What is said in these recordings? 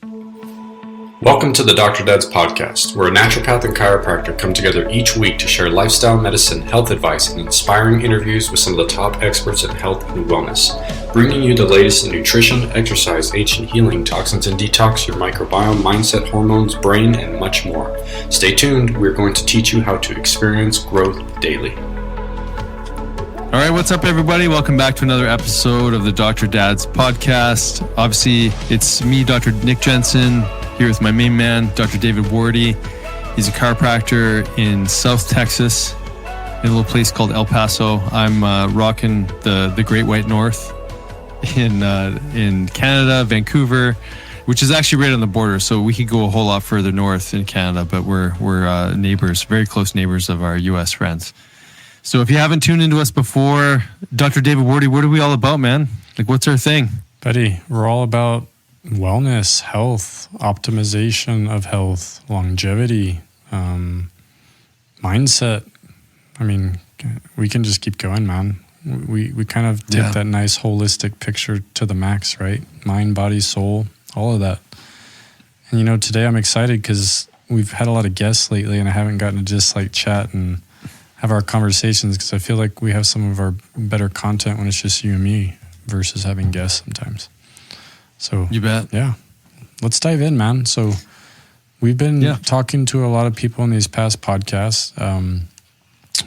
Welcome to the Dr. Dad's podcast, where a naturopath and chiropractor come together each week to share lifestyle medicine, health advice, and inspiring interviews with some of the top experts in health and wellness, bringing you the latest in nutrition, exercise, ancient healing, toxins and detox, your microbiome, mindset, hormones, brain, and much more. Stay tuned. We're going to teach you how to experience growth daily. All right, what's up, everybody? Welcome back to another episode of the Dr. Dad's podcast. Obviously, it's me, Dr. Nick Jensen, here with my main man, Dr. David Wardy. He's a chiropractor in South Texas, in a little place called El Paso. I'm rocking the Great White North in Canada, Vancouver, which is actually right on the border. So we could go a whole lot further north in Canada, but we're neighbors, very close neighbors of our U.S. friends. So if you haven't tuned into us before, Dr. David Wardy, what are we all about, man? Like, what's our thing? Buddy, we're all about wellness, health, optimization of health, longevity, mindset. I mean, we can just keep going, man. We kind of take that nice holistic picture to the max, right? Mind, body, soul, all of that. And, you know, today I'm excited because we've had a lot of guests lately and I haven't gotten to just like chat and have our conversations because I feel like we have some of our better content when it's just you and me versus having guests sometimes. So you bet. Yeah. Let's dive in, man. So we've been talking to a lot of people in these past podcasts.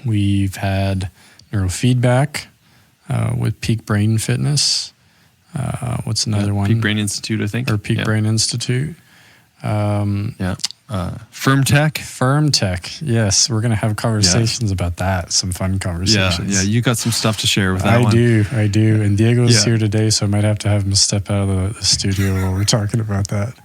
We've had neurofeedback with Peak Brain Fitness. What's another one? Peak Brain Institute, I think. Or Peak Brain Institute. Firmtech. Yes, we're going to have conversations about that. Some fun conversations. Yeah. You got some stuff to share with that one. I do. And Diego's here today, so I might have to have him step out of the studio while we're talking about that.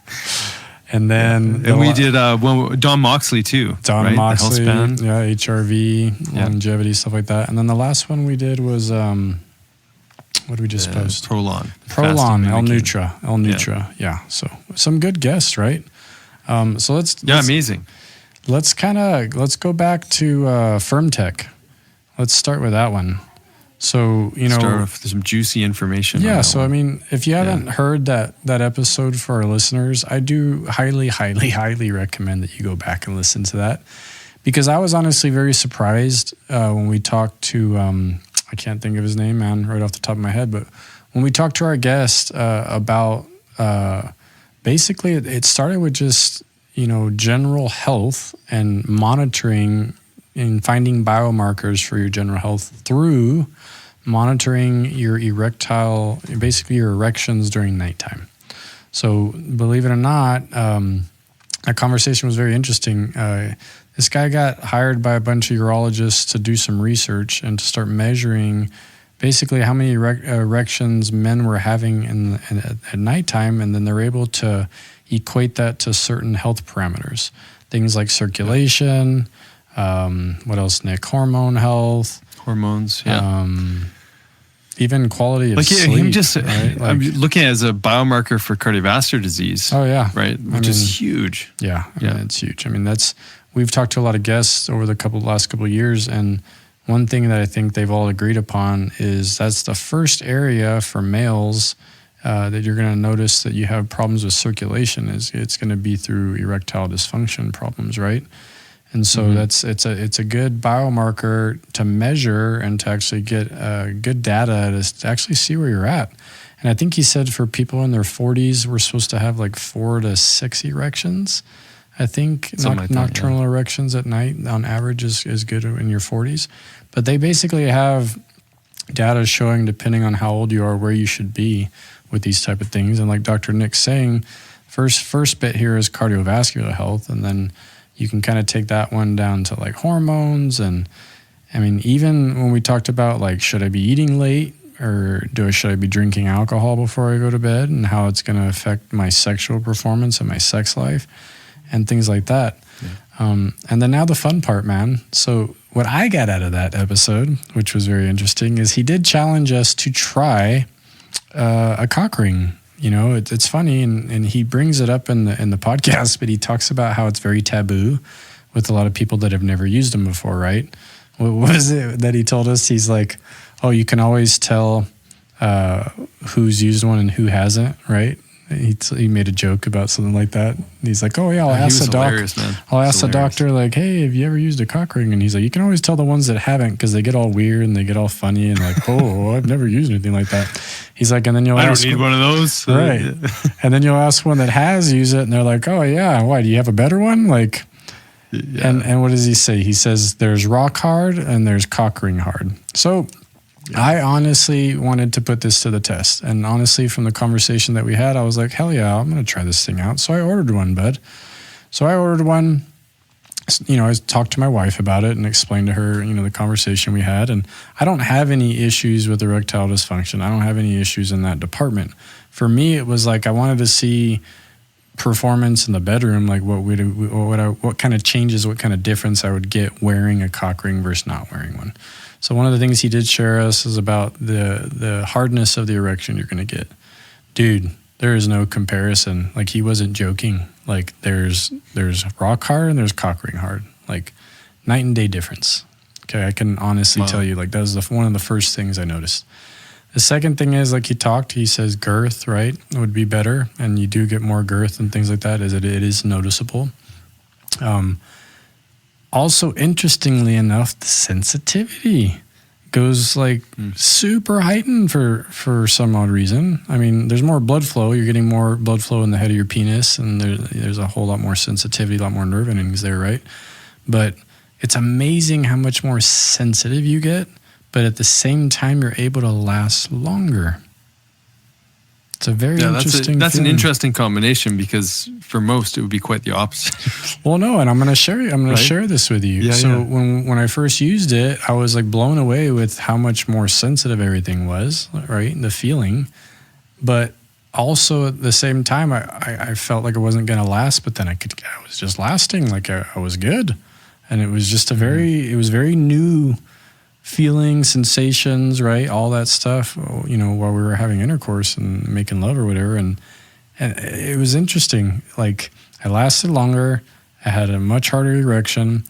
And then... And we did Don Mosley, too. Don Mosley, HRV, longevity, stuff like that. And then the last one we did was... what did we just post? Prolon, L-Nutra. Yeah. So some good guests, right? So let's amazing. Let's go back to Firmtech. Let's start with that one. So, you know, start off with some juicy information. Yeah. So, I mean, if you haven't heard that episode for our listeners, I do highly, highly, highly recommend that you go back and listen to that, because I was honestly very surprised when we talked to, I can't think of his name, man, right off the top of my head, but when we talked to our guest about, basically, it started with just, you know, general health and monitoring and finding biomarkers for your general health through monitoring your basically your erections during nighttime. So believe it or not, that conversation was very interesting. This guy got hired by a bunch of urologists to do some research and to start measuring basically how many erections men were having at nighttime, and then they're able to equate that to certain health parameters. Things like circulation, what else, Nick? Hormone health. Hormones, even quality of like sleep. Him just, right? Like, I'm looking at it as a biomarker for cardiovascular disease. Oh, yeah. Right? Which is huge. Yeah, I mean, it's huge. I mean, we've talked to a lot of guests over the last couple of years, and one thing that I think they've all agreed upon is that's the first area for males that you're going to notice that you have problems with circulation. It's going to be through erectile dysfunction problems, right? And so it's a good biomarker to measure and to actually get good data to actually see where you're at. And I think he said for people in their 40s, we're supposed to have like 4 to 6 erections. I think nocturnal erections at night on average is good in your 40s. But they basically have data showing, depending on how old you are, where you should be with these type of things. And like Dr. Nick's saying, first bit here is cardiovascular health, and then you can kind of take that one down to like hormones. And I mean, even when we talked about like, should I be eating late or should I be drinking alcohol before I go to bed, and how it's going to affect my sexual performance and my sex life and things like that. Yeah. And then now the fun part, man. So what I got out of that episode, which was very interesting, is he did challenge us to try a cock ring. You know, it's funny, and he brings it up in the podcast, but he talks about how it's very taboo with a lot of people that have never used them before, right? What was it that he told us? He's like, oh, you can always tell who's used one and who hasn't, right? he made a joke about something like that. And he's like, oh yeah, I'll ask the doctor, like, hey, have you ever used a cock ring? And he's like, you can always tell the ones that haven't because they get all weird and they get all funny and like, oh, I've never used anything like that. He's like, and then I don't need one of those. Right. And then you'll ask one that has used it and they're like, oh yeah, why, do you have a better one? Like, yeah. And what does he say? He says there's rock hard and there's cock ring hard. So I honestly wanted to put this to the test. And honestly, from the conversation that we had, I was like, hell yeah, I'm going to try this thing out. So I ordered one, bud. So I ordered one. You know, I talked to my wife about it and explained to her, you know, the conversation we had. And I don't have any issues with erectile dysfunction. I don't have any issues in that department. For me, it was like I wanted to see performance in the bedroom, like what kind of changes, what kind of difference I would get wearing a cock ring versus not wearing one. So one of the things he did share us is about the hardness of the erection you're going to get. Dude, there is no comparison. Like, he wasn't joking. Like, there's rock hard and there's cock ring hard. Like, night and day difference. Okay, I can honestly tell you, like, that was one of the first things I noticed. The second thing is, like, he says girth, right, would be better. And you do get more girth and things like that, as it is noticeable. Also, interestingly enough, the sensitivity goes like super heightened for some odd reason. I mean, there's more blood flow. You're getting more blood flow in the head of your penis, and there's a whole lot more sensitivity, a lot more nerve endings there, right? But it's amazing how much more sensitive you get, but at the same time, you're able to last longer. It's a very interesting That's feeling. an interesting combination, because for most it would be quite the opposite. Well, no, and I'm going to share this with you. Yeah, so when I first used it, I was like blown away with how much more sensitive everything was, right? The feeling. But also at the same time, I felt like it wasn't going to last, but then I was just lasting, like I was good. And it was just it was very new feeling, sensations, right? All that stuff, you know, while we were having intercourse and making love or whatever. And it was interesting. Like, I lasted longer. I had a much harder erection.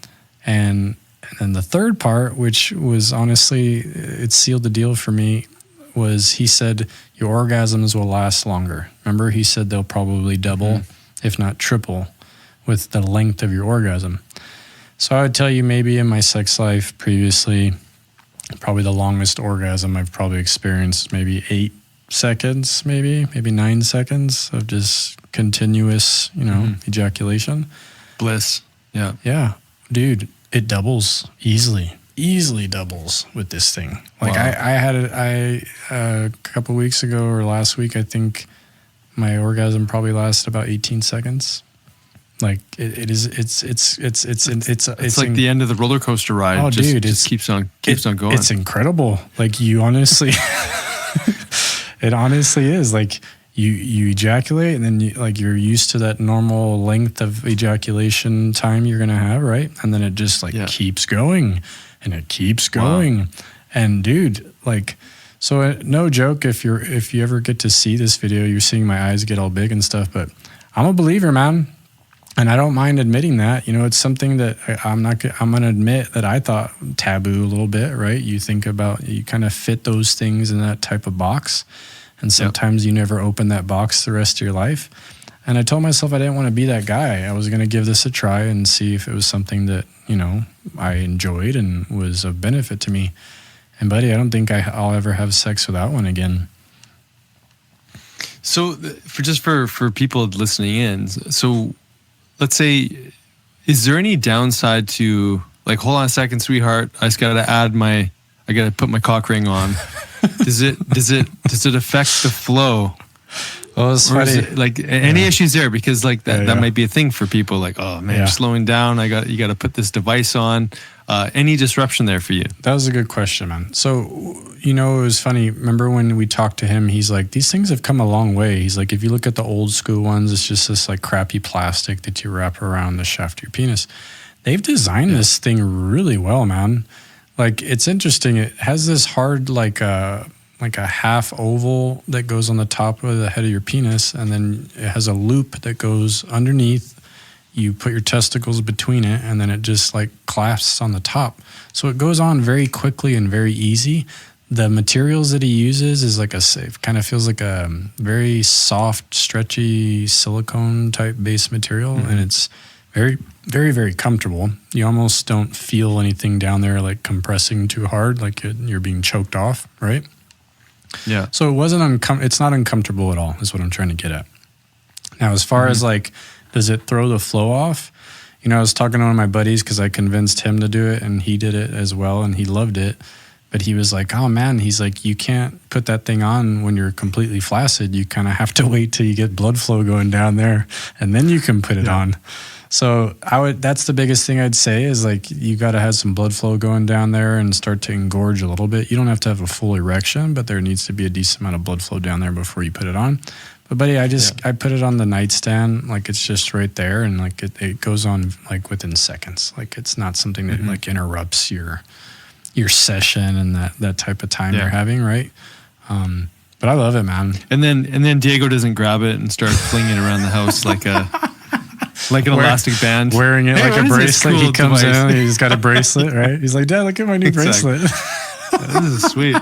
And then the third part, which was honestly, it sealed the deal for me, was he said, your orgasms will last longer. Remember, he said they'll probably double, if not triple, with the length of your orgasm. So I would tell you, maybe in my sex life previously, probably the longest orgasm I've probably experienced, maybe 8 seconds, maybe 9 seconds of just continuous, you know, ejaculation. Bliss. Yeah. Yeah. Dude, it doubles easily doubles with this thing. Like, wow. I had it, a couple weeks ago or last week, I think my orgasm probably lasted about 18 seconds. Like, it's like the end of the roller coaster ride. Oh, dude, it keeps on going. It's incredible. Like, you honestly, it honestly is. Like, you ejaculate, and then you're used to that normal length of ejaculation time you're gonna have, right? And then it just keeps going, and it keeps going. Wow. And dude, like, so no joke. If you ever get to see this video, you're seeing my eyes get all big and stuff. But I'm a believer, man. And I don't mind admitting that. You know, it's something that I'm going to admit that I thought taboo a little bit, right? You think about, you kind of fit those things in that type of box. And sometimes you never open that box the rest of your life. And I told myself I didn't want to be that guy. I was going to give this a try and see if it was something that, you know, I enjoyed and was of benefit to me. And buddy, I don't think I'll ever have sex without one again. So for people listening in, so let's say, is there any downside to, like, hold on a second, sweetheart, I got to put my cock ring on. Does it affect the flow? Well, it's funny. Is it, like, any issues there? Because like that might be a thing for people. Like, oh man, slowing down. You got to put this device on. Any disruption there for you? That was a good question, man. So, you know, it was funny. Remember when we talked to him, he's like, these things have come a long way. He's like, if you look at the old school ones, it's just this like crappy plastic that you wrap around the shaft of your penis. They've designed this thing really well, man. Like, it's interesting. It has this hard, like a half oval that goes on the top of the head of your penis. And then it has a loop that goes underneath. You put your testicles between it, and then it just like clasps on the top. So it goes on very quickly and very easy. the materials that he uses is like it kind of feels like a very soft, stretchy silicone type base material, and it's very, very, very comfortable. You almost don't feel anything down there like compressing too hard, like you're being choked off, right? Yeah. So it wasn't it's not uncomfortable at all, is what I'm trying to get at. Now, as far as like, does it throw the flow off? I was talking to one of my buddies because I convinced him to do it, and he did it as well, and he loved it. But he was like, oh man, he's like, you can't put that thing on when you're completely flaccid. You kind of have to wait till you get blood flow going down there, and then you can put it on. So that's the biggest thing I'd say is like, you got to have some blood flow going down there and start to engorge a little bit. You don't have to have a full erection, but there needs to be a decent amount of blood flow down there before you put it on. But buddy, I put it on the nightstand, like it's just right there, and like it goes on like within seconds. Like it's not something that like interrupts your session and that type of time you're having, right? But I love it, man. And then Diego doesn't grab it and start flinging it around the house like an elastic band. Wearing it like a bracelet. Cool he comes device. in, he's got a bracelet, right? He's like, Dad, look at my new bracelet. This is sweet.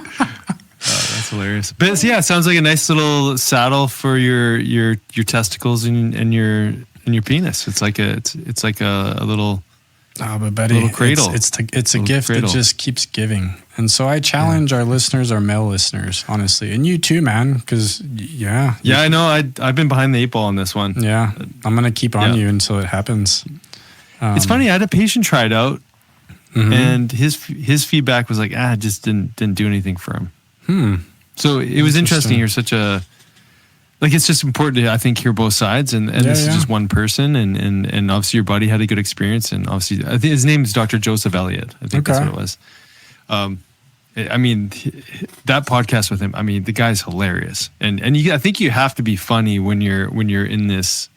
That's hilarious. But yeah, it sounds like a nice little saddle for your testicles and your penis. It's like a little. Oh, but buddy, little cradle. It's a gift that just keeps giving. And so I challenge our listeners, our male listeners, honestly, and you too, man, because I know. I've been behind the 8 ball on this one. Yeah, I'm gonna keep on you until it happens. It's funny. I had a patient try it out, and his feedback was like, it just didn't do anything for him. So it was interesting. You're such a it's just important to, I think, hear both sides, and this is just one person, and obviously your buddy had a good experience, and obviously I think his name is Dr. Joseph Elliott. I think that's what it was. I mean, that podcast with him, I mean, the guy's hilarious, and I think you have to be funny when you're in this,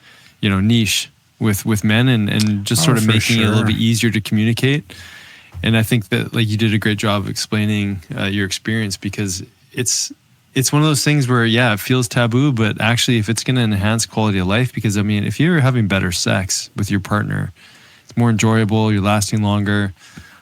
niche with men, and just sort of making it a little bit easier to communicate. And I think that you did a great job of explaining your experience, because it's one of those things where, it feels taboo, but actually if it's going to enhance quality of life, because I mean, if you're having better sex with your partner, it's more enjoyable, you're lasting longer,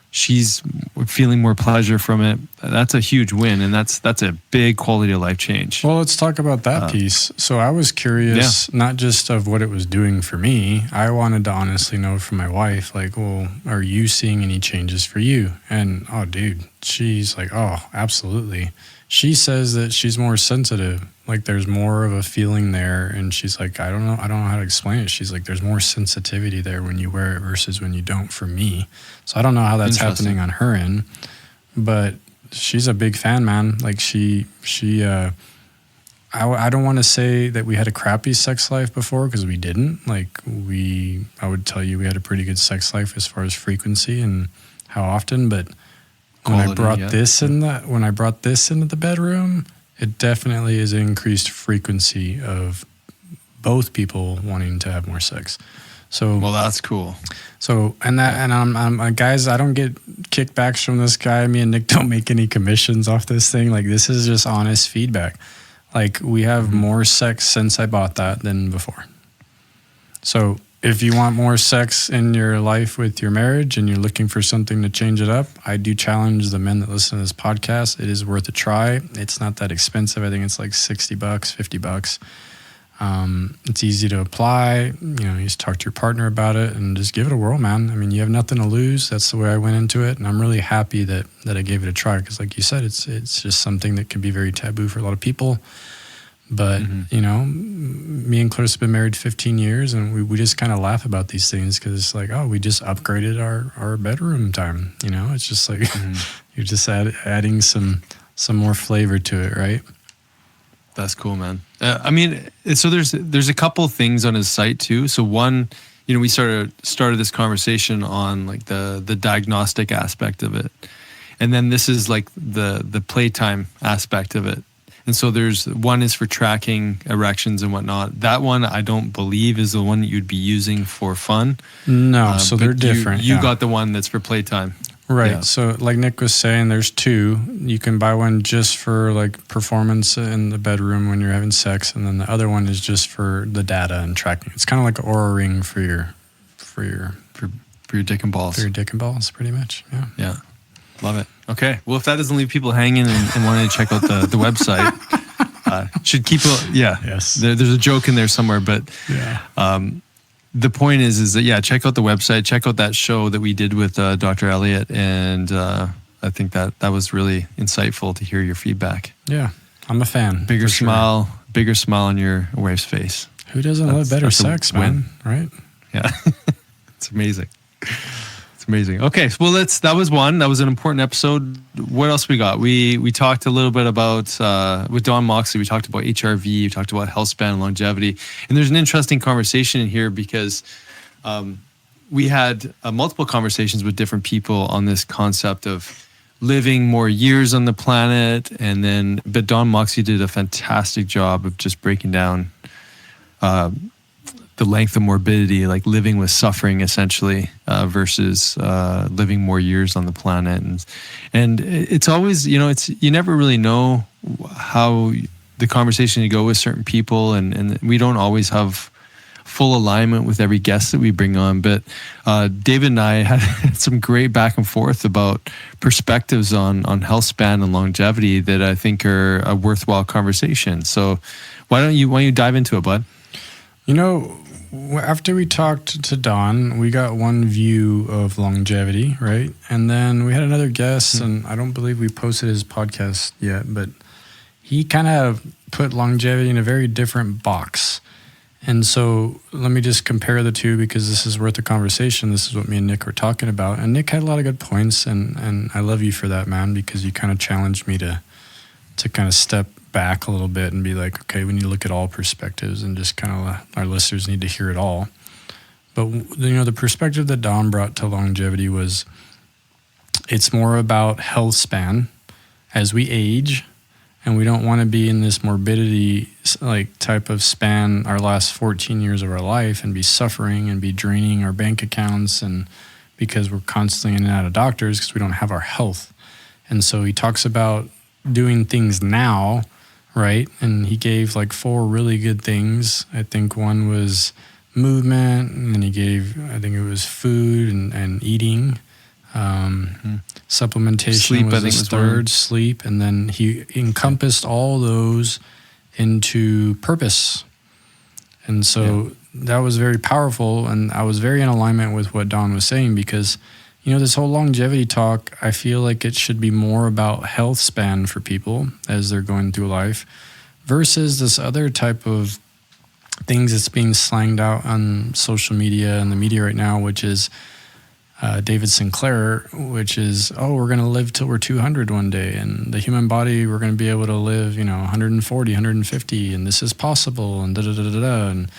she's feeling more pleasure from it, that's a huge win, and that's a big quality of life change. Well, let's talk about that piece. So I was curious, not just of what it was doing for me, I wanted to honestly know from my wife, like, well, are you seeing any changes for you? And, oh, dude, she's like, oh, absolutely. She says that she's more sensitive, like there's more of a feeling there, and she's like, I don't know how to explain it. She's like, there's more sensitivity there when you wear it versus when you don't for me. So I don't know how that's happening on her end, but she's a big fan, man. Like I don't want to say that we had a crappy sex life before, because we didn't. I would tell you we had a pretty good sex life as far as frequency and how often, but when I brought this into the bedroom, it definitely is increased frequency of both people wanting to have more sex. So, well, that's cool. So, and I'm guys, I don't get kickbacks from this guy. Me and Nick don't make any commissions off this thing. Like, this is just honest feedback. Like, we have more sex since I bought that than before. So if you want more sex in your life with your marriage and you're looking for something to change it up, I do challenge the men that listen to this podcast. It is worth a try. It's not that expensive. I think it's like $60, $50. It's easy to apply. You just talk to your partner about it and just give it a whirl, man. I mean, you have nothing to lose. That's the way I went into it. And I'm really happy that I gave it a try, because like you said, it's just something that can be very taboo for a lot of people. But, me and Clarissa have been married 15 years, and we just kind of laugh about these things, because it's like, oh, we just upgraded our bedroom time. It's just like you're just adding some more flavor to it, right? That's cool, man. I mean, so there's a couple things on his site too. So one, we started this conversation on like the diagnostic aspect of it, and then this is like the playtime aspect of it. And so there's one is for tracking erections and whatnot. That one I don't believe is the one that you'd be using for fun. No, so they're different. You got the one that's for playtime. Right. Yeah. So like Nick was saying, there's two. You can buy one just for like performance in the bedroom when you're having sex, and then the other one is just for the data and tracking. It's kind of like an Oura Ring for your dick and balls. For your dick and balls, pretty much. Yeah. Yeah. Love it. Okay. Well, if that doesn't leave people hanging and wanting to check out the website, should keep Yes. There's a joke in there somewhere, but Yeah. the point is that, check out the website, check out that show that we did with Dr. Elliott. And I think that was really insightful to hear your feedback. Yeah. I'm a fan. Bigger smile on your wife's face. Who doesn't love better sex, man? Right? Yeah. It's amazing. It's amazing. Okay. Well, that was one. That was an important episode. What else we got? We talked a little bit about, with Don Moxley, we talked about HRV, we talked about health span and longevity. And there's an interesting conversation in here because we had multiple conversations with different people on this concept of living more years on the planet. But Don Moxley did a fantastic job of just breaking down the length of morbidity, like living with suffering essentially, versus living more years on the planet. And it's always, you never really know how the conversation to go with certain people. And we don't always have full alignment with every guest that we bring on. But David and I had some great back and forth about perspectives on health span and longevity that I think are a worthwhile conversation. So why don't you dive into it, bud? After we talked to Don, we got one view of longevity, right? And then we had another guest, and I don't believe we posted his podcast yet, but he kind of put longevity in a very different box. And so let me just compare the two because this is worth a conversation. This is what me and Nick were talking about. And Nick had a lot of good points, and I love you for that, man, because you kind of challenged me to kind of step back a little bit and be like, okay, we need to look at all perspectives and just kind of our listeners need to hear it all. But, the perspective that Don brought to longevity was it's more about health span as we age. And we don't want to be in this morbidity type of span our last 14 years of our life and be suffering and be draining our bank accounts and because we're constantly in and out of doctors because we don't have our health. And so he talks about doing things now, right? And he gave 4 really good things. I think one was movement, and then he gave, I think it was food and eating. Supplementation sleep, was I think his was third, one. sleep, and then he encompassed all those into purpose. And so that was very powerful, and I was very in alignment with what Don was saying because, this whole longevity talk, I feel like it should be more about health span for people as they're going through life versus this other type of things that's being slanged out on social media and the media right now, which is David Sinclair, which is, we're going to live till we're 200 one day. And the human body, we're going to be able to live, 140, 150, and this is possible, and da-da-da-da-da. And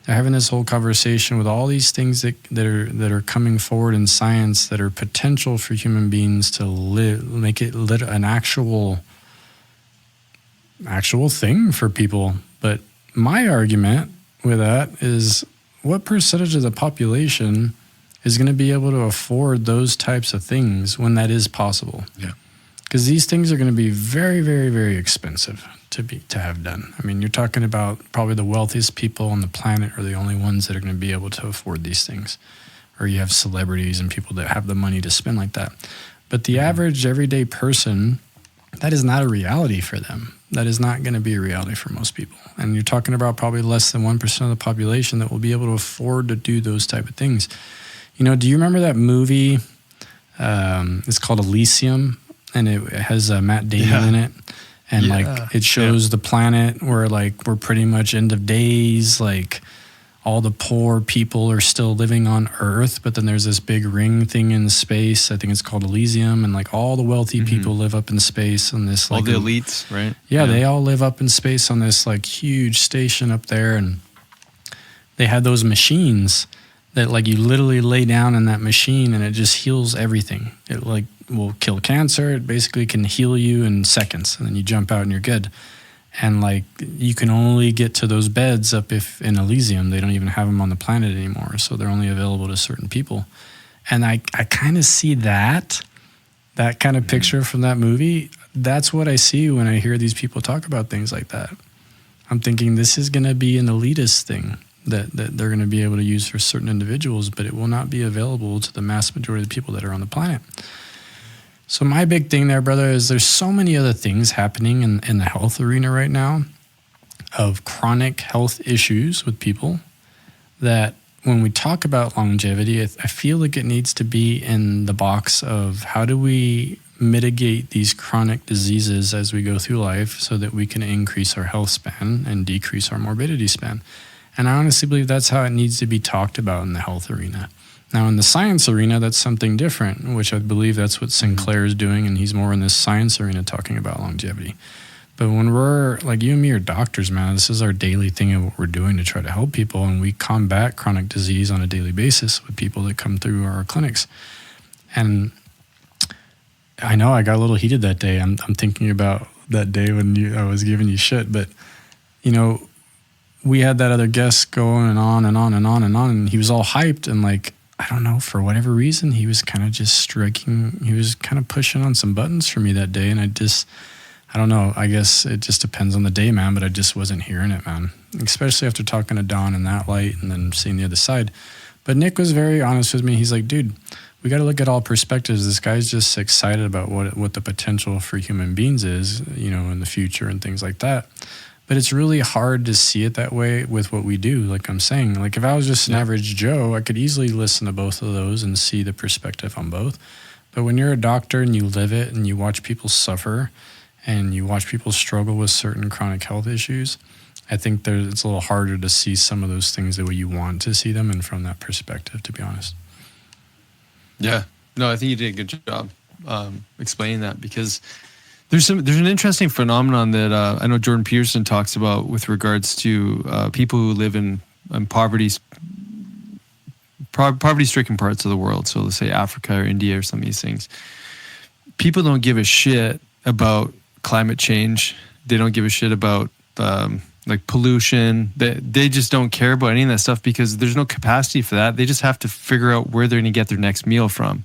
they're having this whole conversation with all these things that are coming forward in science that are potential for human beings to live, make it an actual thing for people. But my argument with that is what percentage of the population is going to be able to afford those types of things when that is possible? Yeah. Because these things are going to be very, very, very expensive to have done. I mean, you're talking about probably the wealthiest people on the planet are the only ones that are going to be able to afford these things. Or you have celebrities and people that have the money to spend like that. But the average everyday person, that is not a reality for them. That is not going to be a reality for most people. And you're talking about probably less than 1% of the population that will be able to afford to do those type of things. Do you remember that movie? It's called Elysium, and it has Matt Damon in it. And it shows the planet where we're pretty much end of days, all the poor people are still living on Earth, but then there's this big ring thing in space. I think it's called Elysium, and all the wealthy people live up in space on this. All the elites, right? Yeah, they all live up in space on this huge station up there, and they had those machines that you literally lay down in that machine and it just heals everything. It will kill cancer. It basically can heal you in seconds, and then you jump out and you're good. And you can only get to those beds up if in Elysium. They don't even have them on the planet anymore, so they're only available to certain people. And I kind of see that kind of picture from that movie. That's what I see when I hear these people talk about things like that. I'm thinking this is going to be an elitist thing that they're going to be able to use for certain individuals, but it will not be available to the mass majority of the people that are on the planet. So my big thing there, brother, is there's so many other things happening in the health arena right now of chronic health issues with people that when we talk about longevity, I feel like it needs to be in the box of how do we mitigate these chronic diseases as we go through life so that we can increase our health span and decrease our morbidity span. And I honestly believe that's how it needs to be talked about in the health arena. Now, in the science arena, that's something different, which I believe that's what Sinclair is doing, and he's more in this science arena talking about longevity. But when we're, like you and me are doctors, man, this is our daily thing of what we're doing to try to help people, and we combat chronic disease on a daily basis with people that come through our clinics. And I know I got a little heated that day. I'm thinking about that day when I was giving you shit, but, you know, we had that other guest going and on and on and on and on, and he was all hyped and like, I don't know, for whatever reason, he was kind of just he was kind of pushing on some buttons for me that day. And I don't know, I guess it just depends on the day, man, but I just wasn't hearing it, man. Especially after talking to Don in that light and then seeing the other side. But Nick was very honest with me. He's like, dude, we got to look at all perspectives. This guy's just excited about what the potential for human beings is, you know, in the future and things like that. But it's really hard to see it that way with what we do. Like I'm saying, like if I was just an average Joe, I could easily listen to both of those and see the perspective on both. But when you're a doctor and you live it and you watch people suffer and you watch people struggle with certain chronic health issues, I think it's a little harder to see some of those things the way you want to see them and from that perspective, to be honest. Yeah. No, I think you did a good job explaining that, because there's an interesting phenomenon that I know Jordan Peterson talks about with regards to people who live in poverty-stricken parts of the world. So let's say Africa or India or some of these things. People don't give a shit about climate change. They don't give a shit about like pollution. They just don't care about any of that stuff because there's no capacity for that. They just have to figure out where they're going to get their next meal from.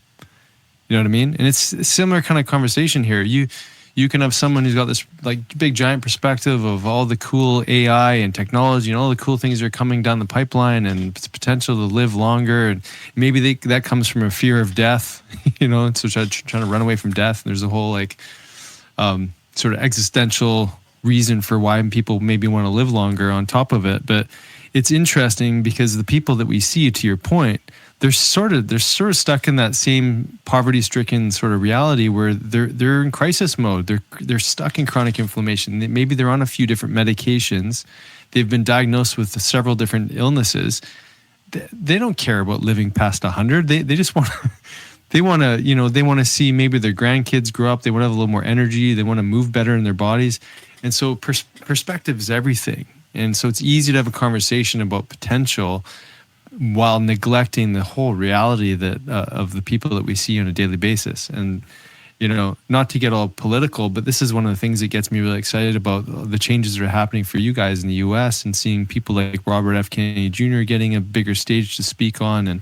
You know what I mean? And it's a similar kind of conversation here. You can have someone who's got this like big giant perspective of all the cool AI and technology and all the cool things that are coming down the pipeline and its potential to live longer. And maybe that comes from a fear of death, you know, so trying to run away from death. And there's a whole like sort of existential reason for why people maybe want to live longer on top of it. But it's interesting because the people that we see, to your point, they're sort of stuck in that same poverty-stricken sort of reality where they're in crisis mode. They're stuck in chronic inflammation. Maybe they're on a few different medications. They've been diagnosed with several different illnesses. They don't care about living past 100. They just want to see maybe their grandkids grow up. They want to have a little more energy. They want to move better in their bodies. And so perspective is everything. And so it's easy to have a conversation about potential while neglecting the whole reality that of the people that we see on a daily basis. And, you know, not to get all political, but this is one of the things that gets me really excited about the changes that are happening for you guys in the U.S. and seeing people like Robert F. Kennedy Jr. getting a bigger stage to speak on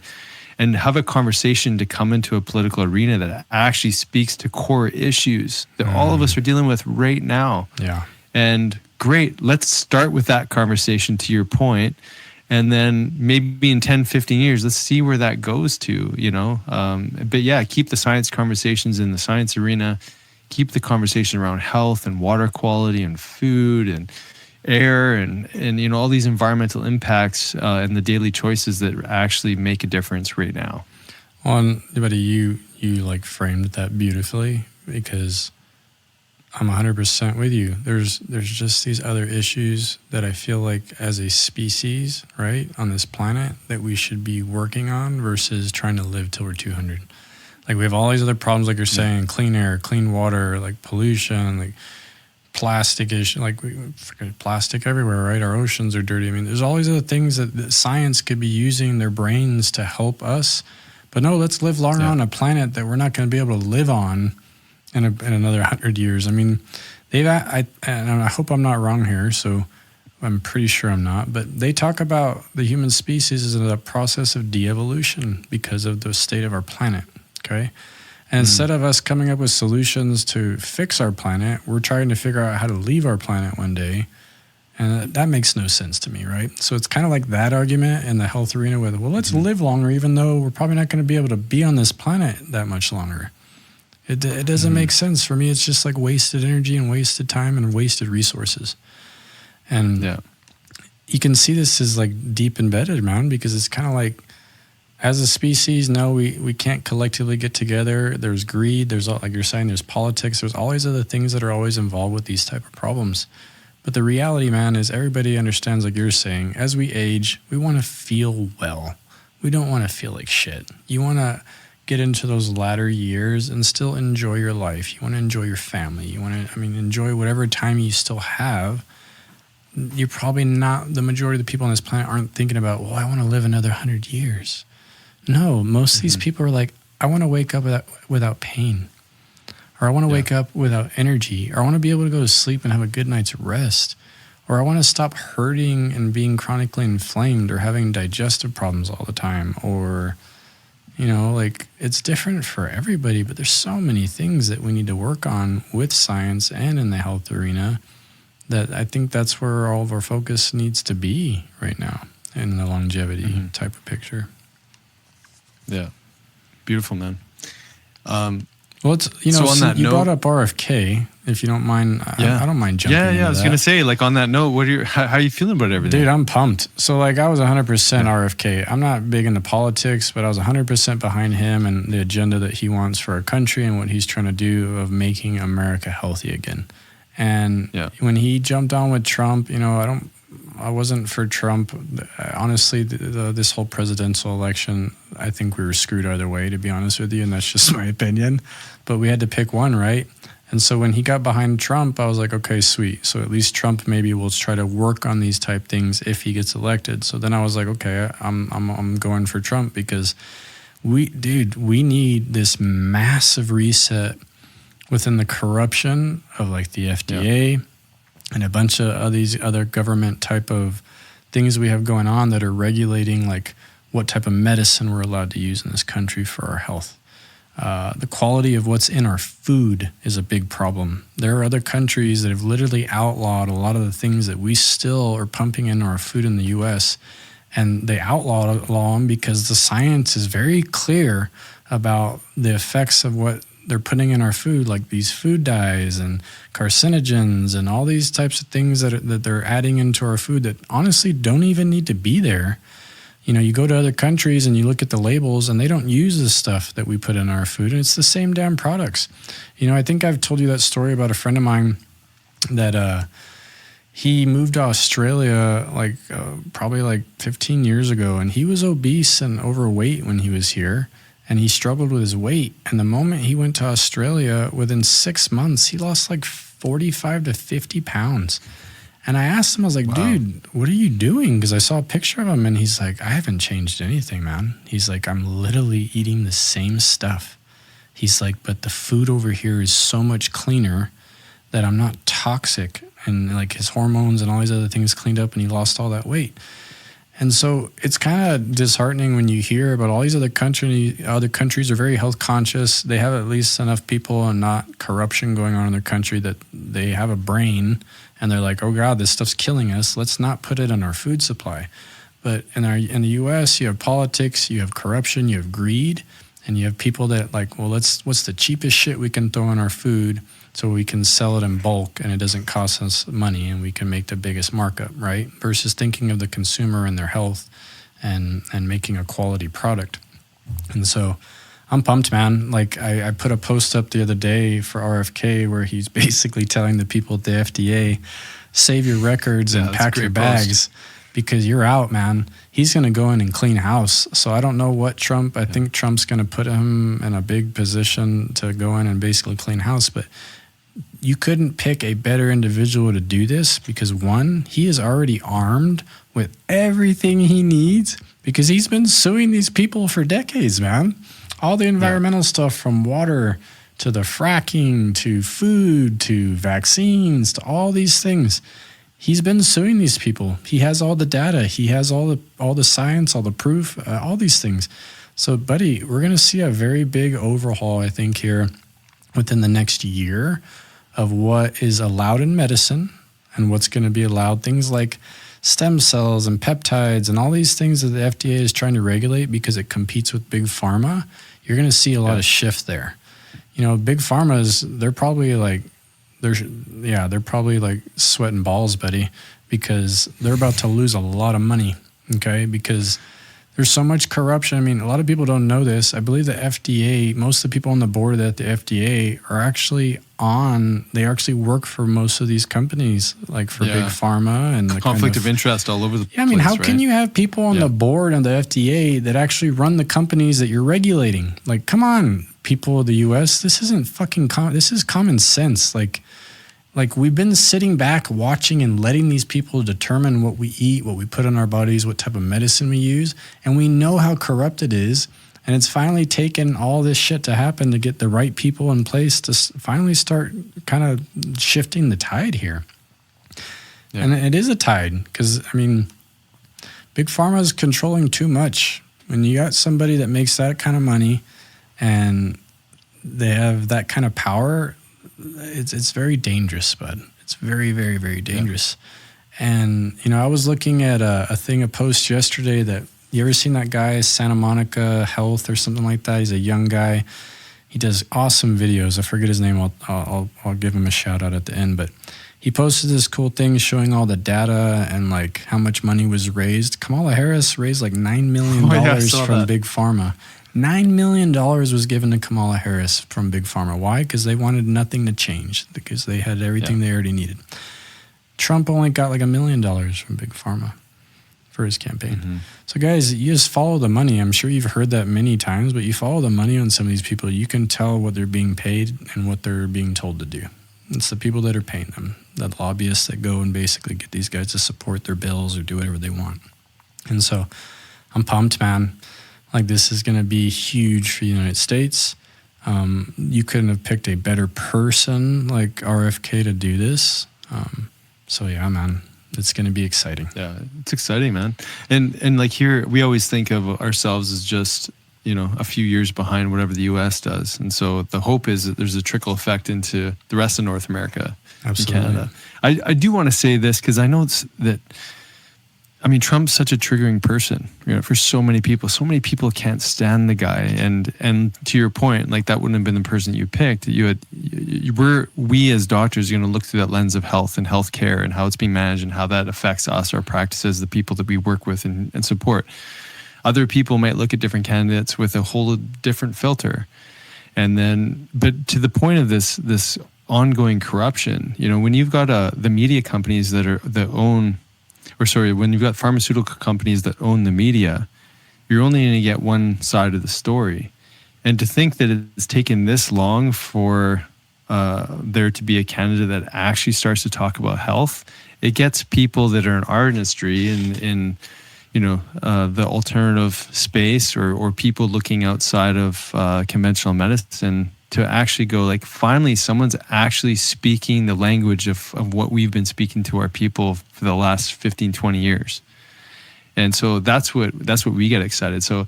and have a conversation to come into a political arena that actually speaks to core issues that all of us are dealing with right now. Yeah. And great, let's start with that conversation, to your point. And then maybe in 10, 15 years, let's see where that goes to, you know. But yeah, keep the science conversations in the science arena. Keep the conversation around health and water quality and food and air and you know, all these environmental impacts and the daily choices that actually make a difference right now. Well, buddy, you like framed that beautifully, because I'm 100% with you. There's just these other issues that I feel like as a species, right, on this planet that we should be working on versus trying to live till we're 200. Like we have all these other problems, like you're saying, clean air, clean water, like pollution, like plastic issue, like freaking plastic everywhere, right? Our oceans are dirty. I mean, there's all these other things that science could be using their brains to help us. But no, let's live longer on a planet that we're not going to be able to live on in another 100 years. I mean, and I hope I'm not wrong here, so I'm pretty sure I'm not, but they talk about the human species as a process of de-evolution because of the state of our planet, okay? And instead of us coming up with solutions to fix our planet, we're trying to figure out how to leave our planet one day, and that makes no sense to me, right? So it's kind of like that argument in the health arena with, well, let's live longer even though we're probably not going to be able to be on this planet that much longer. It doesn't make sense. For me, it's just like wasted energy and wasted time and wasted resources. And you can see this is like deep embedded, man, because it's kind of like, as a species, no, we can't collectively get together. There's greed. There's, like you're saying, there's politics. There's all these other things that are always involved with these type of problems. But the reality, man, is everybody understands, like you're saying, as we age, we want to feel well. We don't want to feel like shit. You want to get into those latter years and still enjoy your life. You want to enjoy your family. You want to, enjoy whatever time you still have. You're probably not, the majority of the people on this planet aren't thinking about, well, I want to live another 100 years. No, most of these people are like, I want to wake up without pain. Or I want to wake up without energy. Or I want to be able to go to sleep and have a good night's rest. Or I want to stop hurting and being chronically inflamed or having digestive problems all the time. Or, like, it's different for everybody, but there's so many things that we need to work on with science and in the health arena that I think that's where all of our focus needs to be right now in the longevity type of picture. Yeah. Beautiful, man. Well, it's, so on that note, brought up RFK, if you don't mind. I don't mind jumping into that. I was going to say, like, on that note, how are you feeling about everything? Dude, I'm pumped. So, like, I was 100% RFK. I'm not big into politics, but I was 100% behind him and the agenda that he wants for our country and what he's trying to do of making America healthy again. And when he jumped on with Trump, I wasn't for Trump. Honestly, this whole presidential election, I think we were screwed either way, to be honest with you, and that's just my opinion. But we had to pick one, right? And so when he got behind Trump, I was like, okay, sweet. So at least Trump maybe will try to work on these type things if he gets elected. So then I was like, okay, I'm going for Trump because we need this massive reset within the corruption of like the FDA. And a bunch of these other government type of things we have going on that are regulating like what type of medicine we're allowed to use in this country for our health. The quality of what's in our food is a big problem. There are other countries that have literally outlawed a lot of the things that we still are pumping into our food in the U.S. And they outlaw them because the science is very clear about the effects of what they're putting in our food, like these food dyes and carcinogens and all these types of things that they're adding into our food that honestly don't even need to be there. You go to other countries and you look at the labels and they don't use the stuff that we put in our food, and it's the same damn products. I think I've told you that story about a friend of mine that he moved to Australia probably like 15 years ago, and he was obese and overweight when he was here. And he struggled with his weight. And the moment he went to Australia, within 6 months, he lost like 45 to 50 pounds. And I asked him, I was like, dude, what are you doing? Because I saw a picture of him and he's like, I haven't changed anything, man. He's like, I'm literally eating the same stuff. He's like, but the food over here is so much cleaner that I'm not toxic. And like his hormones and all these other things cleaned up and he lost all that weight. And so it's kind of disheartening when you hear about all these other countries. Other countries are very health conscious. They have at least enough people and not corruption going on in their country that they have a brain and they're like, oh God, this stuff's killing us. Let's not put it in our food supply. But in the U.S., you have politics, you have corruption, you have greed, and you have people that like, well, what's the cheapest shit we can throw in our food so we can sell it in bulk and it doesn't cost us money and we can make the biggest markup, right? Versus thinking of the consumer and their health and making a quality product. And so I'm pumped, man. Like I put a post up the other day for RFK where he's basically telling the people at the FDA, save your records and pack your bags because you're out, man. He's going to go in and clean house. So I don't know what I think Trump's going to put him in a big position to go in and basically clean house, but you couldn't pick a better individual to do this because one, he is already armed with everything he needs because he's been suing these people for decades, man. All the environmental stuff from water to the fracking to food to vaccines to all these things. He's been suing these people. He has all the data. He has all the science, all the proof, all these things. So, buddy, we're going to see a very big overhaul, I think, here within the next year of what is allowed in medicine and what's going to be allowed. Things like stem cells and peptides and all these things that the FDA is trying to regulate because it competes with big pharma. You're going to see a lot of shift there. big pharmas, they're probably like sweating balls, buddy, because they're about to lose a lot of money. Okay, because there's so much corruption. I mean, a lot of people don't know this. I believe the FDA, most of the people on the board at the FDA are actually they actually work for most of these companies, like for big pharma and the conflict of interest all over the place. I mean, how can you have people on the board of the FDA that actually run the companies that you're regulating? Like, come on, people of the U.S., this isn't fucking this is common sense. Like we've been sitting back watching and letting these people determine what we eat, what we put in our bodies, what type of medicine we use. And we know how corrupt it is. And it's finally taken all this shit to happen to get the right people in place to finally start kind of shifting the tide here. Yeah. And it is a tide because, I mean, big pharma is controlling too much. When you got somebody that makes that kind of money and they have that kind of power, it's very dangerous, bud. It's very, very, very dangerous. Yeah. And, I was looking at a post yesterday that, you ever seen that guy, Santa Monica Health or something like that? He's a young guy. He does awesome videos. I forget his name. I'll give him a shout out at the end. But he posted this cool thing showing all the data and like how much money was raised. Kamala Harris raised like $9 million from Big Pharma. $9 million was given to Kamala Harris from Big Pharma. Why? Because they wanted nothing to change, because they had everything they already needed. Trump only got like $1 million from Big Pharma for his campaign. Mm-hmm. So guys, you just follow the money. I'm sure you've heard that many times, but you follow the money on some of these people. You can tell what they're being paid and what they're being told to do. It's the people that are paying them, the lobbyists that go and basically get these guys to support their bills or do whatever they want. And so I'm pumped, man. Like, this is going to be huge for the United States. You couldn't have picked a better person like RFK to do this. So yeah, man, it's going to be exciting. Yeah, it's exciting, man. And like here, we always think of ourselves as just, a few years behind whatever the U.S. does. And so the hope is that there's a trickle effect into the rest of North America. Absolutely. And Canada. I do want to say this because I know Trump's such a triggering person, for so many people. So many people can't stand the guy. And to your point, like, that wouldn't have been the person that you picked. We as doctors are going to look through that lens of health and healthcare and how it's being managed and how that affects us, our practices, the people that we work with and support. Other people might look at different candidates with a whole different filter. But to the point of this ongoing corruption, when you've got the media companies when you've got pharmaceutical companies that own the media, you're only going to get one side of the story. And to think that it's taken this long for there to be a candidate that actually starts to talk about health, it gets people that are in our industry in the alternative space or people looking outside of conventional medicine to actually go, like, finally someone's actually speaking the language of what we've been speaking to our people for the last 15, 20 years. And so that's what we get excited. So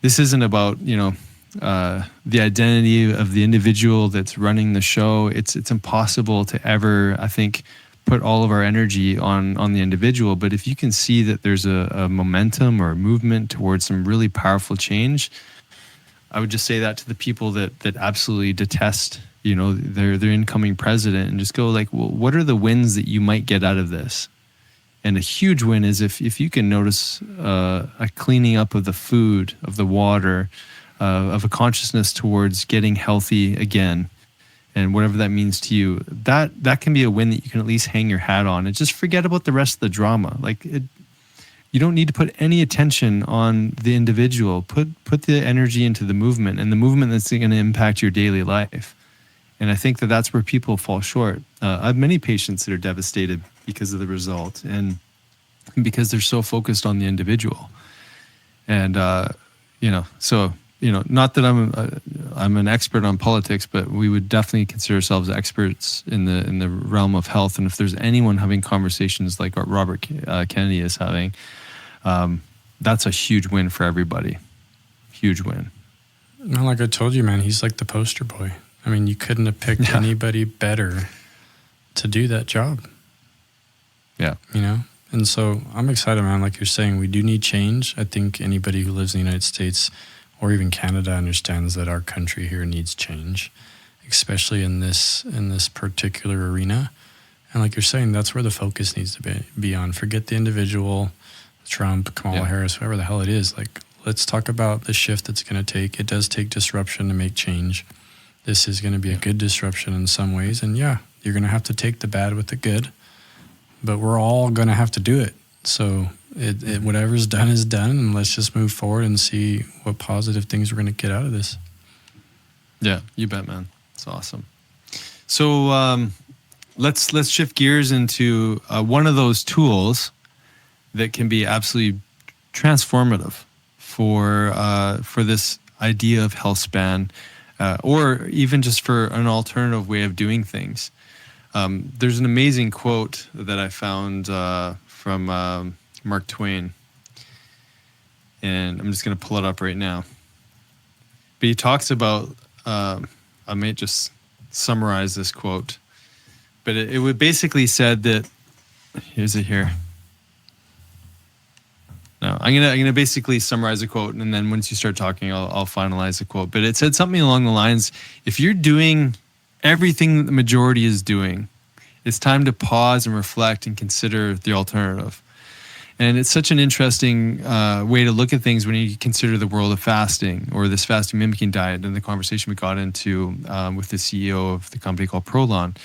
this isn't about, the identity of the individual that's running the show. It's impossible to ever, I think, put all of our energy on the individual. But if you can see that there's a momentum or a movement towards some really powerful change, I would just say that to the people that absolutely detest, their incoming president, and just go like, well, what are the wins that you might get out of this? And a huge win is if you can notice a cleaning up of the food, of the water, of a consciousness towards getting healthy again, and whatever that means to you, that can be a win that you can at least hang your hat on and just forget about the rest of the drama. Like, you don't need to put any attention on the individual. Put the energy into the movement, and the movement that's going to impact your daily life. And I think that's where people fall short. I have many patients that are devastated because of the result and because they're so focused on the individual. And, not that I'm an expert on politics, but we would definitely consider ourselves experts in the realm of health. And if there's anyone having conversations like what Robert Kennedy is having, that's a huge win for everybody. Huge win. Well, like I told you, man, he's like the poster boy. I mean, you couldn't have picked anybody better to do that job. Yeah. And so I'm excited, man. Like you're saying, we do need change. I think anybody who lives in the United States or even Canada understands that our country here needs change. especially in this particular arena. And like you're saying, that's where the focus needs to be on. Forget the individual, Trump, Kamala Harris, whoever the hell it is. Like, let's talk about the shift that's going to take. It does take disruption to make change. This is going to be a good disruption in some ways. And yeah, you're going to have to take the bad with the good, but we're all going to have to do it. So whatever's done is done, and let's just move forward and see what positive things we're going to get out of this. Yeah, you bet, man. It's awesome. So let's shift gears into one of those tools that can be absolutely transformative for this idea of health span, or even just for an alternative way of doing things. There's an amazing quote that I found from Mark Twain, and I'm just going to pull it up right now. But he talks about, I may just summarize this quote, but it would basically said that, here's it here. No, I'm gonna basically summarize the quote, and then once you start talking, I'll finalize the quote. But it said something along the lines: if you're doing everything that the majority is doing, it's time to pause and reflect and consider the alternative. And it's such an interesting way to look at things when you consider the world of fasting, or this fasting mimicking diet, and the conversation we got into with the CEO of the company called Prolon.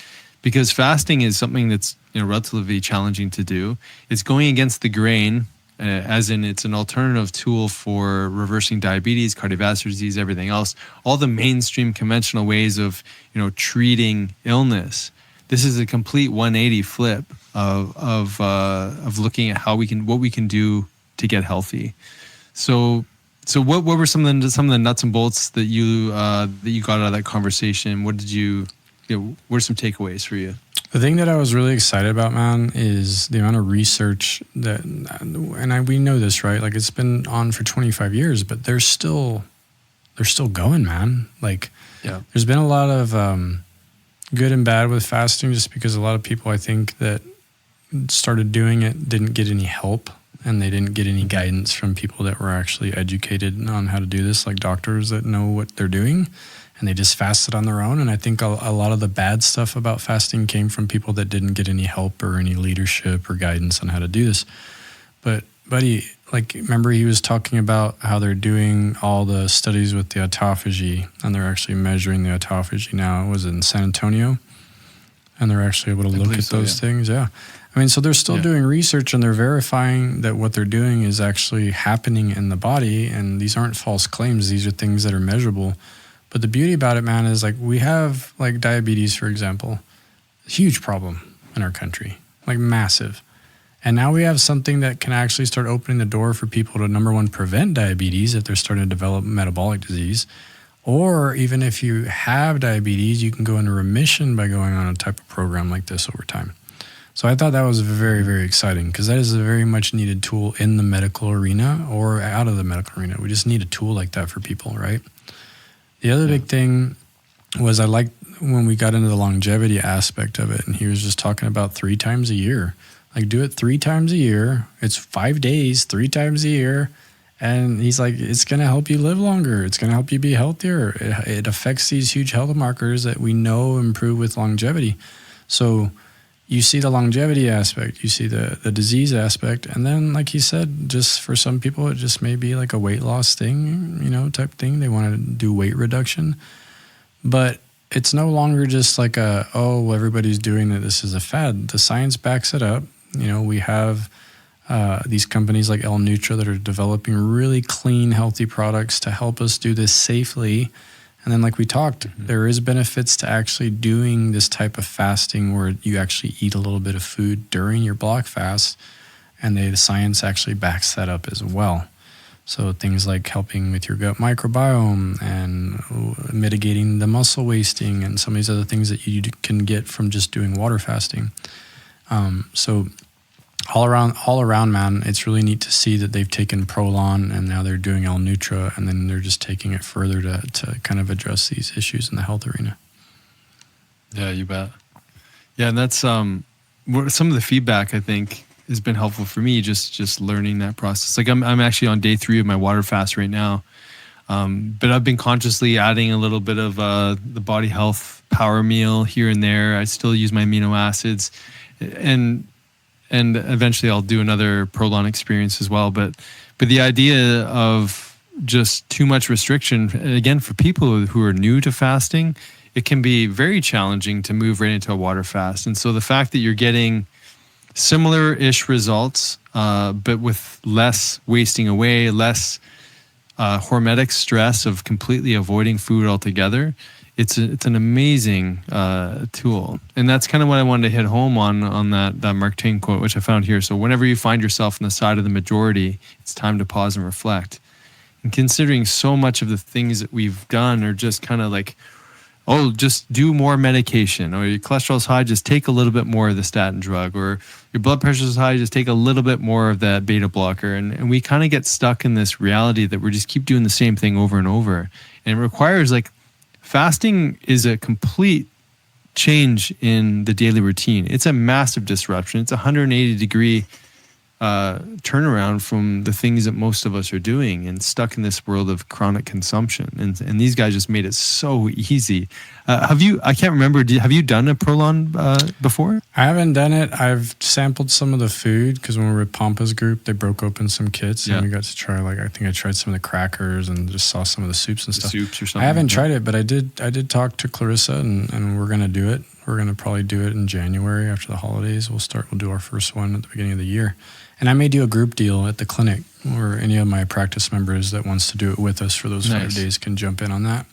Because fasting is something that's relatively challenging to do. It's going against the grain, as in it's an alternative tool for reversing diabetes, cardiovascular disease, everything else. All the mainstream conventional ways of treating illness. This is a complete 180 flip of looking at what we can do to get healthy. So what were some of the nuts and bolts that you got out of that conversation? What are some takeaways for you? The thing that I was really excited about, man, is the amount of research we know this, right? Like, it's been on for 25 years, but they're still going, man. Like, there's been a lot of good and bad with fasting, just because a lot of people, I think, that started doing it didn't get any help, and they didn't get any guidance from people that were actually educated on how to do this, like doctors that know what they're doing. And they just fasted on their own. And I think a lot of the bad stuff about fasting came from people that didn't get any help or any leadership or guidance on how to do this. But buddy, like, remember he was talking about how they're doing all the studies with the autophagy, and they're actually measuring the autophagy now. It was in San Antonio, and they're actually able to look at those things. Yeah. I mean, so they're still doing research, and they're verifying that what they're doing is actually happening in the body. And these aren't false claims. These are things that are measurable. But the beauty about it, man, is like, we have like diabetes, for example, a huge problem in our country, like massive. And now we have something that can actually start opening the door for people to, number one, prevent diabetes if they're starting to develop metabolic disease. Or even if you have diabetes, you can go into remission by going on a type of program like this over time. So I thought that was very, very exciting, because that is a very much needed tool in the medical arena or out of the medical arena. We just need a tool like that for people, right? The other big thing was, I liked when we got into the longevity aspect of it, and he was just talking about 3 times a year. Like, do it 3 times a year. It's 5 days, 3 times a year. And he's like, it's going to help you live longer. It's going to help you be healthier. It affects these huge health markers that we know improve with longevity. So you see the longevity aspect, you see the disease aspect, and then, like he said, just for some people, it just may be like a weight loss thing, type thing. They want to do weight reduction. But it's no longer just like everybody's doing it, this is a fad. The science backs it up. We have these companies like L-Nutra that are developing really clean, healthy products to help us do this safely. And then, like we talked, there is benefits to actually doing this type of fasting, where you actually eat a little bit of food during your block fast, and the science actually backs that up as well. So things like helping with your gut microbiome and mitigating the muscle wasting and some of these other things that you can get from just doing water fasting. So all around, man, it's really neat to see that they've taken Prolon and now they're doing L-Nutra, and then they're just taking it further to kind of address these issues in the health arena. Yeah, you bet. Yeah, and that's some of the feedback I think has been helpful for me, just learning that process. Like I'm actually on day 3 of my water fast right now. But I've been consciously adding a little bit of the Body Health Power Meal here and there. I still use my amino acids, and eventually I'll do another Prolon experience as well. But the idea of just too much restriction, again, for people who are new to fasting, it can be very challenging to move right into a water fast. And so the fact that you're getting similar-ish results, but with less wasting away, less hormetic stress of completely avoiding food altogether, it's an amazing tool. And that's kind of what I wanted to hit home on that Mark Twain quote, which I found here. So whenever you find yourself on the side of the majority, it's time to pause and reflect. And considering so much of the things that we've done are just kind of like, oh, just do more medication, or your cholesterol's high, just take a little bit more of the statin drug, or your blood pressure's high, just take a little bit more of that beta blocker. And we kind of get stuck in this reality that we just keep doing the same thing over and over. And it requires, like, fasting is a complete change in the daily routine. It's a massive disruption. It's a 180-degree turnaround from the things that most of us are doing, and stuck in this world of chronic consumption. And these guys just made it so easy. I can't remember, have you done a Prolon before? I haven't done it. I've sampled some of the food because when we were with Pompa's group, they broke open some kits and we got to try, like, I think I tried some of the crackers and just saw some of the soups and stuff. Soups or something. I haven't tried it, but I did talk to Clarissa and we're going to do it. We're going to probably do it in January after the holidays. We'll do our first one at the beginning of the year. And I may do a group deal at the clinic where any of my practice members that wants to do it with us for those 5 days can jump in on that.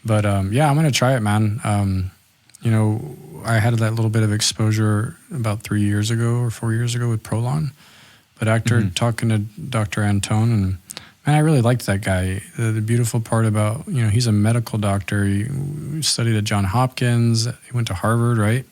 But yeah, I'm going to try it, man. I had that little bit of exposure about 3 years ago or 4 years ago with Prolon. But after talking to Dr. Antone, and man, I really liked that guy. The beautiful part about, he's a medical doctor. He studied at Johns Hopkins. He went to Harvard, right?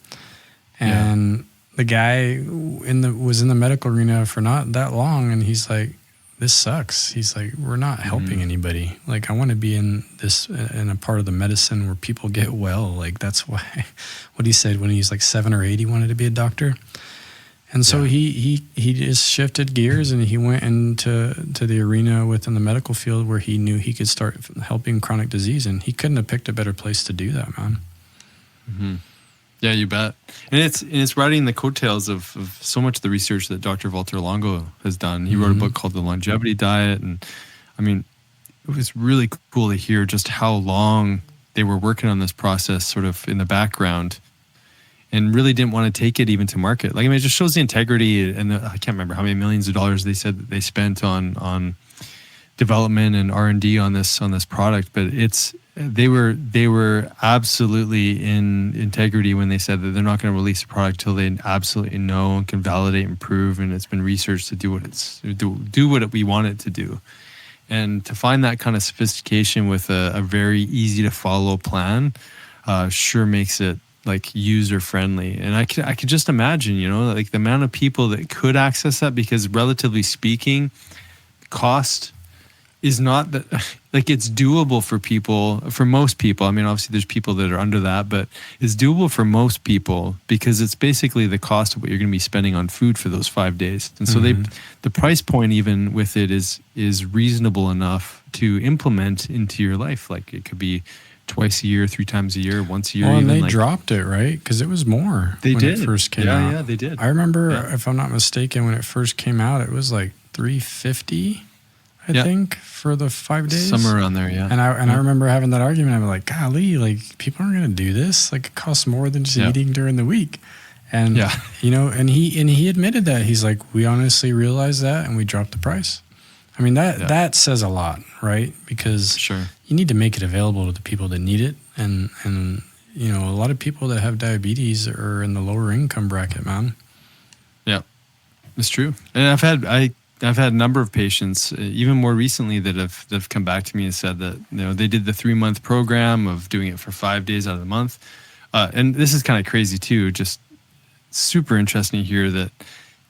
And the guy was in the medical arena for not that long, and he's like, this sucks. He's like, we're not helping anybody. Like, I want to be in a part of the medicine where people get well. Like, that's why, what he said when he's like 7 or 8, he wanted to be a doctor. And so he just shifted gears, and he went into the arena within the medical field where he knew he could start helping chronic disease, and he couldn't have picked a better place to do that, man. Mm-hmm. Yeah, you bet. And it's riding the coattails of so much of the research that Dr. Walter Longo has done. He wrote a book called The Longevity Diet. And I mean, it was really cool to hear just how long they were working on this process sort of in the background, and really didn't want to take it even to market. Like, I mean, it just shows the integrity. And I can't remember how many millions of dollars they said that they spent on development and R&D on this product, but they were absolutely in integrity when they said that they're not going to release a product till they absolutely know and can validate and prove, and it's been researched to do what we want it to do. And to find that kind of sophistication with a very easy to follow plan sure makes it like user friendly. And I could just imagine, like the amount of people that could access that, because relatively speaking, cost is not that, like, it's doable for most people. I mean, obviously there's people that are under that, but it's doable for most people because it's basically the cost of what you're going to be spending on food for those 5 days. And so the price point even with it is reasonable enough to implement into your life. Like, it could be twice a year, 3 times a year, once a year. Well, and even, they dropped it, right? Because it was more when it first came out. Yeah, they did. I remember, if I'm not mistaken, when it first came out, it was like $350. I think, for the 5 days. Somewhere around there, yeah. And I remember having that argument. I'm like, golly, like, people aren't going to do this. Like, it costs more than just eating during the week. And, and he admitted that. He's like, we honestly realized that, and we dropped the price. I mean, that says a lot, right? Because you need to make it available to the people that need it. And a lot of people that have diabetes are in the lower income bracket, man. Yeah, it's true. And I've had a number of patients, even more recently, that have come back to me and said that they did the 3-month program of doing it for 5 days out of the month, and this is kind of crazy too. Just super interesting to hear that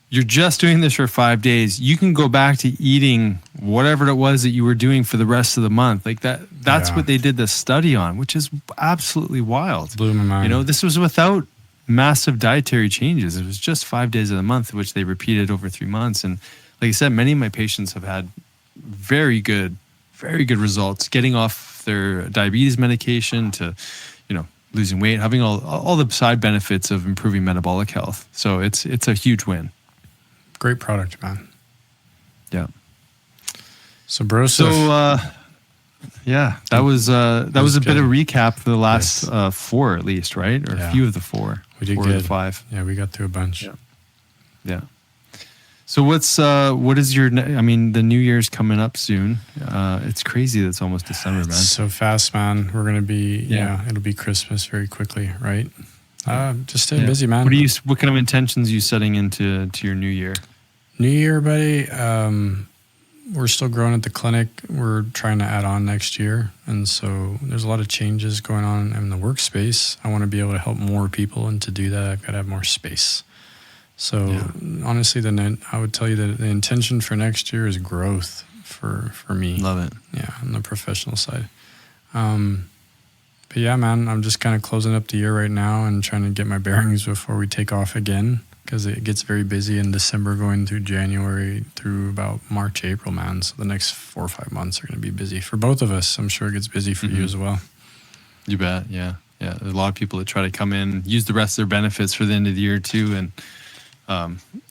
you're just doing this for 5 days. You can go back to eating whatever it was that you were doing for the rest of the month. Like that's what they did the study on, which is absolutely wild. Blew my mind. This was without massive dietary changes. It was just 5 days of the month, which they repeated over 3 months. And like I said, many of my patients have had very good very good results, getting off their diabetes medication to, losing weight, having all the side benefits of improving metabolic health. So it's a huge win. Great product, man. Yeah. So, bro, that was a bit of recap for the last 4 at least, right? Or a few of the 4. We did 4 good. or 5. Yeah, we got through a bunch. Yeah. So what is your? I mean, the New Year's coming up soon. It's crazy that it's almost December, man. So fast, man. We're gonna be it'll be Christmas very quickly, right? Just stay busy, man. What kind of intentions are you setting into your New Year? New Year, buddy. We're still growing at the clinic. We're trying to add on next year, and so there's a lot of changes going on in the workspace. I want to be able to help more people, and to do that, I've got to have more space. So honestly, I would tell you that the intention for next year is growth for me. Love it. Yeah, on the professional side. But yeah, man, I'm just kind of closing up the year right now and trying to get my bearings before we take off again, because it gets very busy in December going through January through about March, April, man. So the next 4 or 5 months are going to be busy for both of us. I'm sure it gets busy for you as well. You bet. Yeah. Yeah. There's a lot of people that try to come in, use the rest of their benefits for the end of the year too.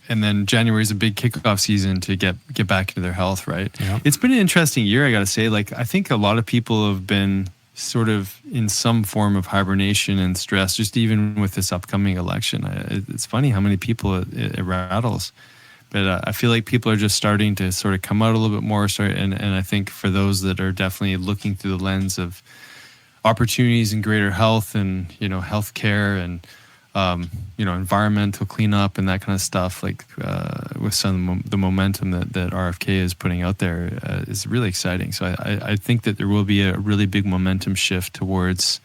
And then January is a big kickoff season to get back into their health, right? Yeah. It's been an interesting year, I got to say. Like, I think a lot of people have been sort of in some form of hibernation and stress, just even with this upcoming election. It's funny how many people it rattles. But I feel like people are just starting to sort of come out a little bit more. And I think for those that are definitely looking through the lens of opportunities in greater health and, healthcare and, environmental cleanup and that kind of stuff, like with some of the momentum that RFK is putting out there is really exciting. So I think that there will be a really big momentum shift towards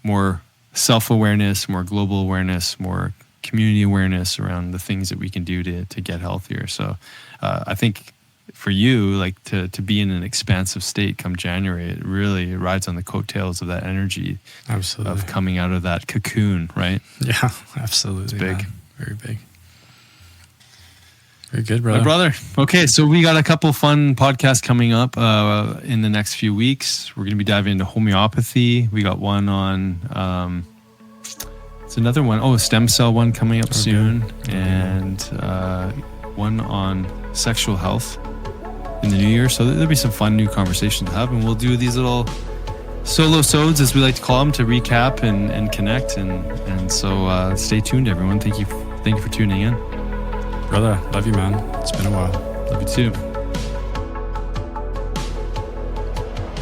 more self-awareness, more global awareness, more community awareness around the things that we can do to get healthier. So I think for you, like to be in an expansive state come January, it really rides on the coattails of that energy. Absolutely. Of coming out of that cocoon, right? Yeah, absolutely. It's big. Man. Very big. Very good, brother. My brother. Okay, so we got a couple fun podcasts coming up in the next few weeks. We're going to be diving into homeopathy. We got one on, it's another one. Oh, a stem cell one coming up soon. And one on sexual health in the new year. So there'll be some fun new conversations to have, and we'll do these little solo sods, as we like to call them, to recap and connect. And so stay tuned, everyone. Thank you for tuning in. Brother, love you, man. It's been a while. Love you too.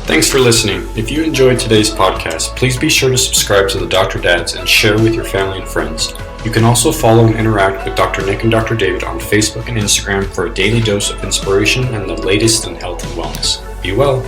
Thanks for listening. If you enjoyed today's podcast, please be sure to subscribe to the Dr. Dads and share with your family and friends. You can also follow and interact with Dr. Nick and Dr. David on Facebook and Instagram for a daily dose of inspiration and the latest in health and wellness. Be well.